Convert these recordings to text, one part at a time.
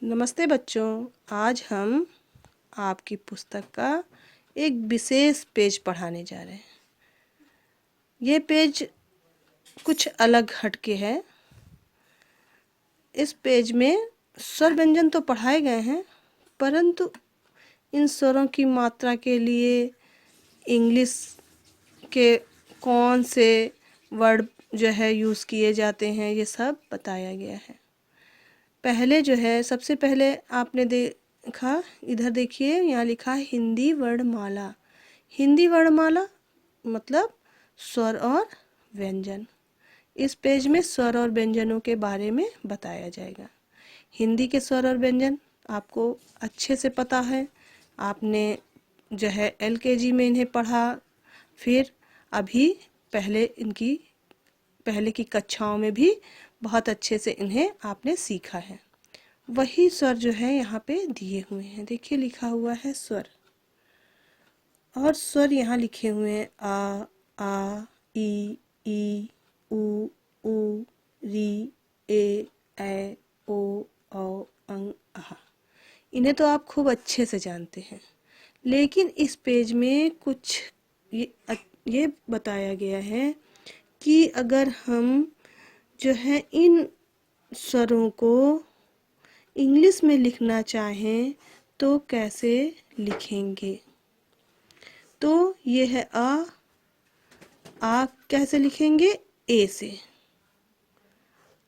नमस्ते बच्चों। आज हम आपकी पुस्तक का एक विशेष पेज पढ़ाने जा रहे हैं। ये पेज कुछ अलग हटके है। इस पेज में स्वर व्यंजन तो पढ़ाए गए हैं, परंतु इन स्वरों की मात्रा के लिए इंग्लिश के कौन से वर्ड जो है यूज़ किए जाते हैं, ये सब बताया गया है। पहले जो है, सबसे पहले आपने देखा, इधर देखिए, यहाँ लिखा है हिंदी वर्णमाला। हिंदी वर्णमाला मतलब स्वर और व्यंजन। इस पेज में स्वर और व्यंजनों के बारे में बताया जाएगा। हिंदी के स्वर और व्यंजन आपको अच्छे से पता है, आपने जो है LKG में इन्हें पढ़ा, फिर अभी पहले की कक्षाओं में भी बहुत अच्छे से इन्हें आपने सीखा है। वही स्वर जो है यहाँ पे दिए हुए हैं। देखिए, लिखा हुआ है स्वर, और स्वर यहाँ लिखे हुए हैं आ, ई, उ, री, ए, ओ, औ, अ। इन्हें तो आप खूब अच्छे से जानते हैं, लेकिन इस पेज में कुछ ये बताया गया है कि अगर हम जो है इन स्वरों को इंग्लिश में लिखना चाहें तो कैसे लिखेंगे। तो ये है आ कैसे लिखेंगे? ए से।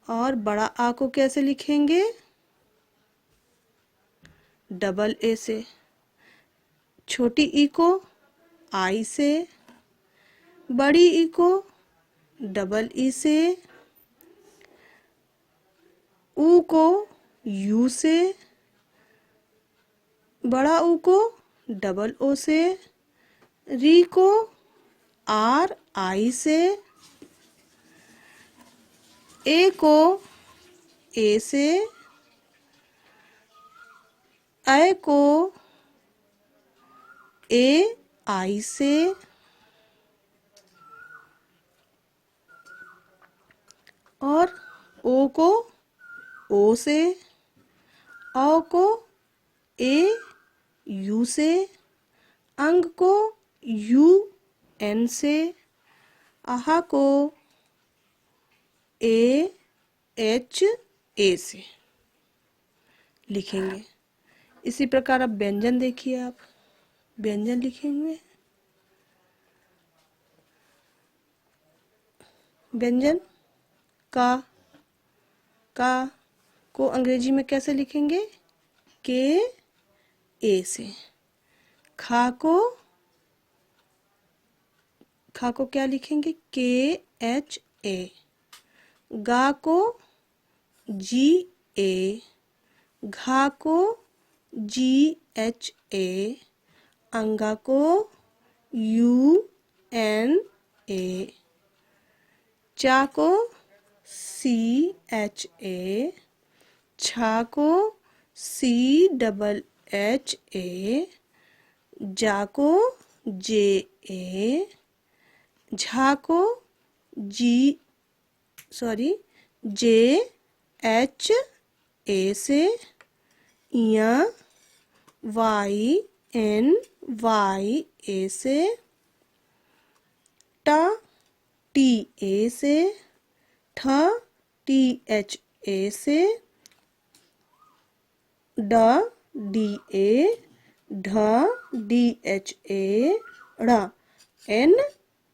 और बड़ा आ को कैसे लिखेंगे? डबल ए से। छोटी ई को आई से, बड़ी ई को डबल ई से, ऊ को यू से, बड़ा ऊ को डबल ओ से, री को आर आई से, ए को ए से, ऐ को ए आई से, और ओ को ओ से, औ को ए यू से, अंग को यू एन से, आहा को ए एच ए से लिखेंगे। इसी प्रकार अब व्यंजन देखिए, आप व्यंजन लिखे हुए हैं। व्यंजन का को अंग्रेजी में कैसे लिखेंगे? के ए से। खा को क्या लिखेंगे? के एच ए। गा को जी ए, घा को जी एच ए, अंगा को यू एन ए, चा को सी एच ए, छा को सी डबल एच ए, जा को जे ए, झा को जे एच ए से, इया वाई एन वाई ए से, टा टी ए से, ठ टी एच ए से, ड डी ए, ढ डी एच ए, ड़ एन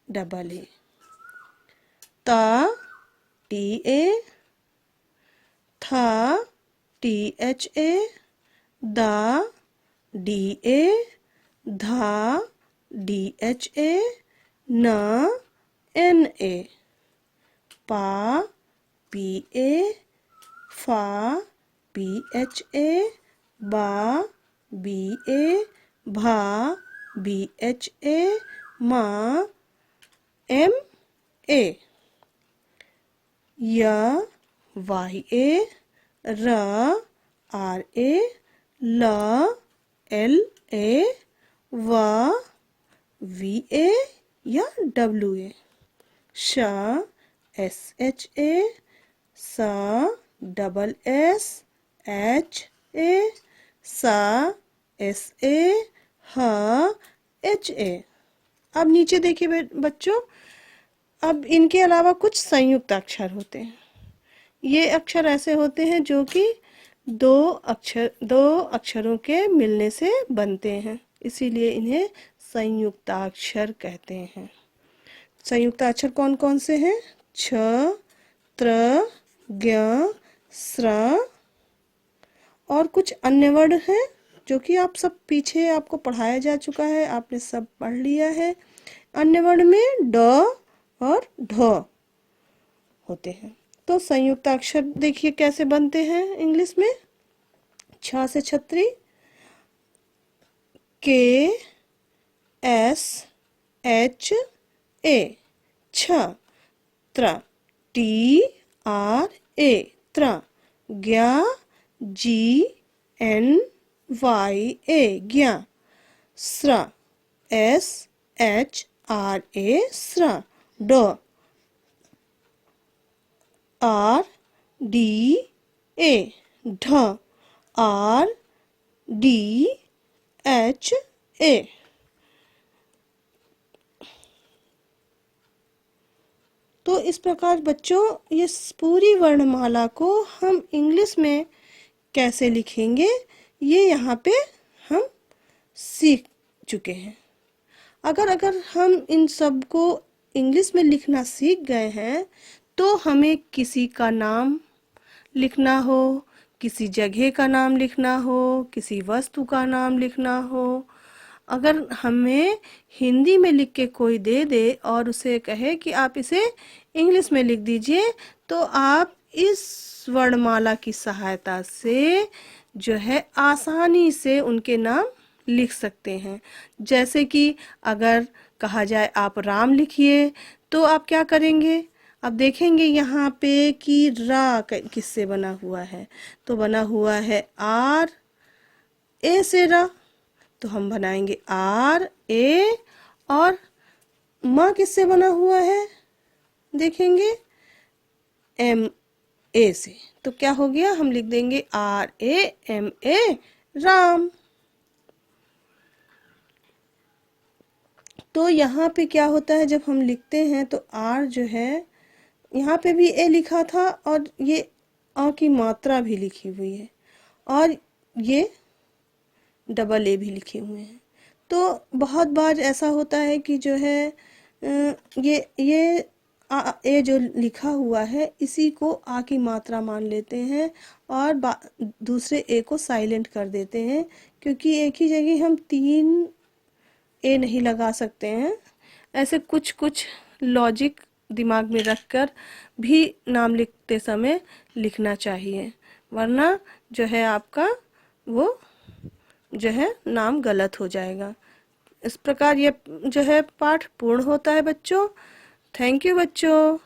डबल ए, ता टी ए, था टी एच ए, दा डी ए, धा डी एच ए, न एन ए, पा पी ए, फा पी एच ए, बा बी ए, भा बी एच ए, मा एम ए, या Y A, raw R A, ल एल ए, व वी ए या डब्ल्यू ए, श एस एच ए, स डबल एस एच ए, सा, एस ए, ह, एच ए। अब नीचे देखिए बच्चों, अब इनके अलावा कुछ संयुक्त अक्षर होते हैं। ये अक्षर ऐसे होते हैं जो कि दो अक्षरों के मिलने से बनते हैं, इसीलिए इन्हें संयुक्ताक्षर कहते हैं। संयुक्ताक्षर कौन कौन से हैं? छ, त्र, ज्ञ, स्र और कुछ अन्य वर्ण हैं जो कि आप सब पीछे आपको पढ़ाया जा चुका है, आपने सब पढ़ लिया है। अन्य वर्ण में ड और ढ होते हैं। तो संयुक्ताक्षर देखिए कैसे बनते हैं इंग्लिश में। छ से छतरी, के, एस, एच, ए, छ। त्र, टी, आर, ए, त्र। ज्ञ, जी, एन, वाई, ए, ज्ञ। स्र, एस, एच, आर, ए, स्र। ड, आर, डी, ए, ढ, आर, डी, एच, ए। तो इस प्रकार बच्चों ये पूरी वर्णमाला को हम इंग्लिश में कैसे लिखेंगे ये यहाँ पे हम सीख चुके हैं। अगर हम इन सब को इंग्लिश में लिखना सीख गए हैं तो हमें किसी का नाम लिखना हो, किसी जगह का नाम लिखना हो, किसी वस्तु का नाम लिखना हो, अगर हमें हिंदी में लिख के कोई दे दे और उसे कहे कि आप इसे इंग्लिश में लिख दीजिए, तो आप इस वर्णमाला की सहायता से जो है आसानी से उनके नाम लिख सकते हैं। जैसे कि अगर कहा जाए आप राम लिखिए, तो आप क्या करेंगे? अब देखेंगे यहाँ पे कि रा किससे बना हुआ है, तो बना हुआ है आर ए से रा, तो हम बनाएंगे आर ए। और माँ किससे बना हुआ है देखेंगे एम ए से, तो क्या हो गया? हम लिख देंगे R A M A Ram. तो यहाँ पे क्या होता है जब हम लिखते हैं तो आर जो है, यहाँ पे भी ए लिखा था और ये अ की मात्रा भी लिखी हुई है और ये डबल ए भी लिखे हुए हैं। तो बहुत बार ऐसा होता है कि जो है ये ए जो लिखा हुआ है इसी को आ की मात्रा मान लेते हैं और दूसरे ए को साइलेंट कर देते हैं, क्योंकि एक ही जगह हम 3 ए नहीं लगा सकते हैं। ऐसे कुछ कुछ लॉजिक दिमाग में रखकर भी नाम लिखते समय लिखना चाहिए, वरना जो है आपका वो जो है नाम गलत हो जाएगा। इस प्रकार ये जो है पाठ पूर्ण होता है बच्चों। थैंक यू बच्चों।